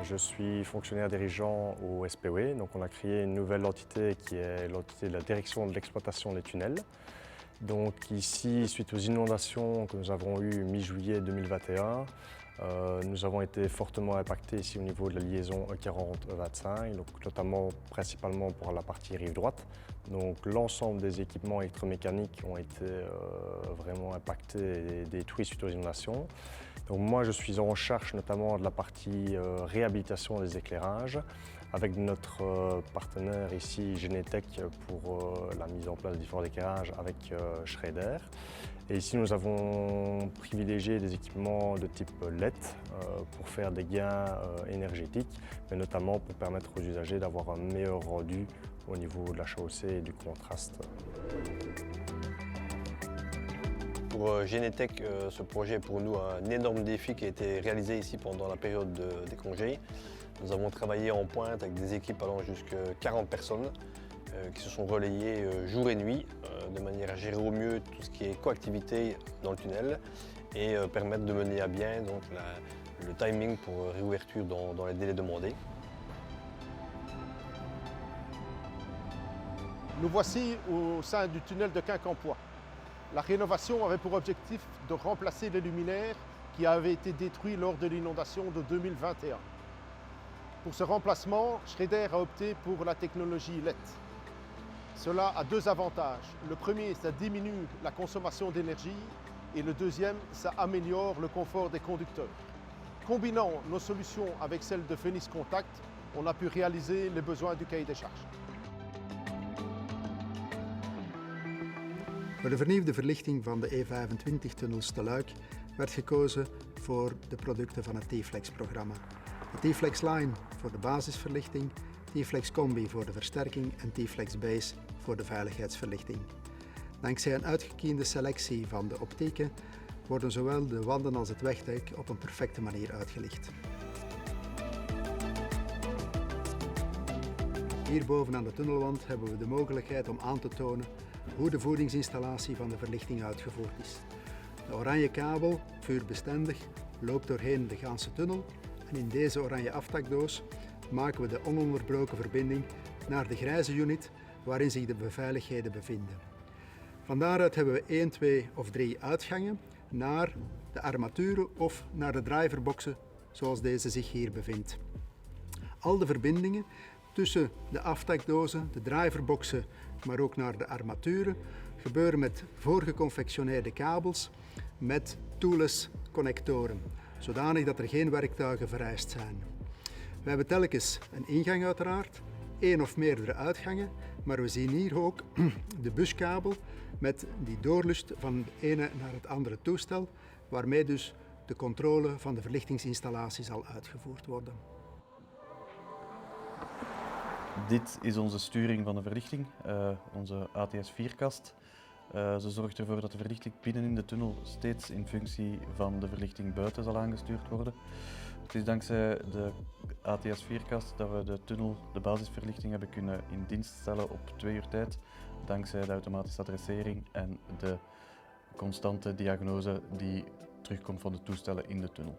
Je suis fonctionnaire dirigeant au SPOE, donc on a créé une nouvelle entité qui est l'entité de la direction de l'exploitation des tunnels. Donc ici, suite aux inondations que nous avons eues mi-juillet 2021, nous avons été fortement impactés ici au niveau de la liaison E40-E25, donc notamment principalement pour la partie rive droite. Donc l'ensemble des équipements électromécaniques ont été vraiment impactés et détruits suite aux inondations. Donc moi je suis en charge notamment de la partie réhabilitation des éclairages avec notre partenaire ici Genetec pour la mise en place de différents éclairages avec Schreder. Et ici nous avons privilégié des équipements de type LED pour faire des gains énergétiques, mais notamment pour permettre aux usagers d'avoir un meilleur rendu au niveau de la chaussée et du contraste. Pour Genetec, ce projet est pour nous un énorme défi qui a été réalisé ici pendant la période des congés. Nous avons travaillé en pointe avec des équipes allant jusqu'à 40 personnes qui se sont relayées jour et nuit de manière à gérer au mieux tout ce qui est coactivité dans le tunnel et permettre de mener à bien donc, le timing pour réouverture dans les délais demandés. Nous voici au sein du tunnel de Quincampoix. La rénovation avait pour objectif de remplacer les luminaires qui avaient été détruits lors de l'inondation de 2021. Pour ce remplacement, Schreder a opté pour la technologie LED. Cela a deux avantages. Le premier, ça diminue la consommation d'énergie et le deuxième, ça améliore le confort des conducteurs. Combinant nos solutions avec celles de Phoenix Contact, on a pu réaliser les besoins du cahier des charges. Voor de vernieuwde verlichting van de E25-tunnels te Luik werd gekozen voor de producten van het T-Flex-programma. De T-Flex Line voor de basisverlichting, T-Flex Combi voor de versterking en T-Flex Base voor de veiligheidsverlichting. Dankzij een uitgekiende selectie van de optieken worden zowel de wanden als het wegdek op een perfecte manier uitgelicht. Hierboven aan de tunnelwand hebben we de mogelijkheid om aan te tonen hoe de voedingsinstallatie van de verlichting uitgevoerd is. De oranje kabel, vuurbestendig, loopt doorheen de Gaanse tunnel en in deze oranje aftakdoos maken we de ononderbroken verbinding naar de grijze unit waarin zich de beveiligheden bevinden. Van daaruit hebben we 1, 2 of 3 uitgangen naar de armaturen of naar de driverboxen zoals deze zich hier bevindt. Al de verbindingen tussen de aftakdozen, de driverboxen, maar ook naar de armaturen gebeuren met voorgeconfectioneerde kabels met toolless connectoren, zodanig dat er geen werktuigen vereist zijn. We hebben telkens een ingang uiteraard, 1 of meerdere uitgangen, maar we zien hier ook de buskabel met die doorlust van het ene naar het andere toestel, waarmee dus de controle van de verlichtingsinstallatie zal uitgevoerd worden. Dit is onze sturing van de verlichting, onze ATS4-kast. Ze zorgt ervoor dat de verlichting binnen in de tunnel steeds in functie van de verlichting buiten zal aangestuurd worden. Het is dankzij de ATS4-kast dat we de tunnel, de basisverlichting, hebben kunnen in dienst stellen op 2 uur tijd, dankzij de automatische adressering en de constante diagnose die terugkomt van de toestellen in de tunnel.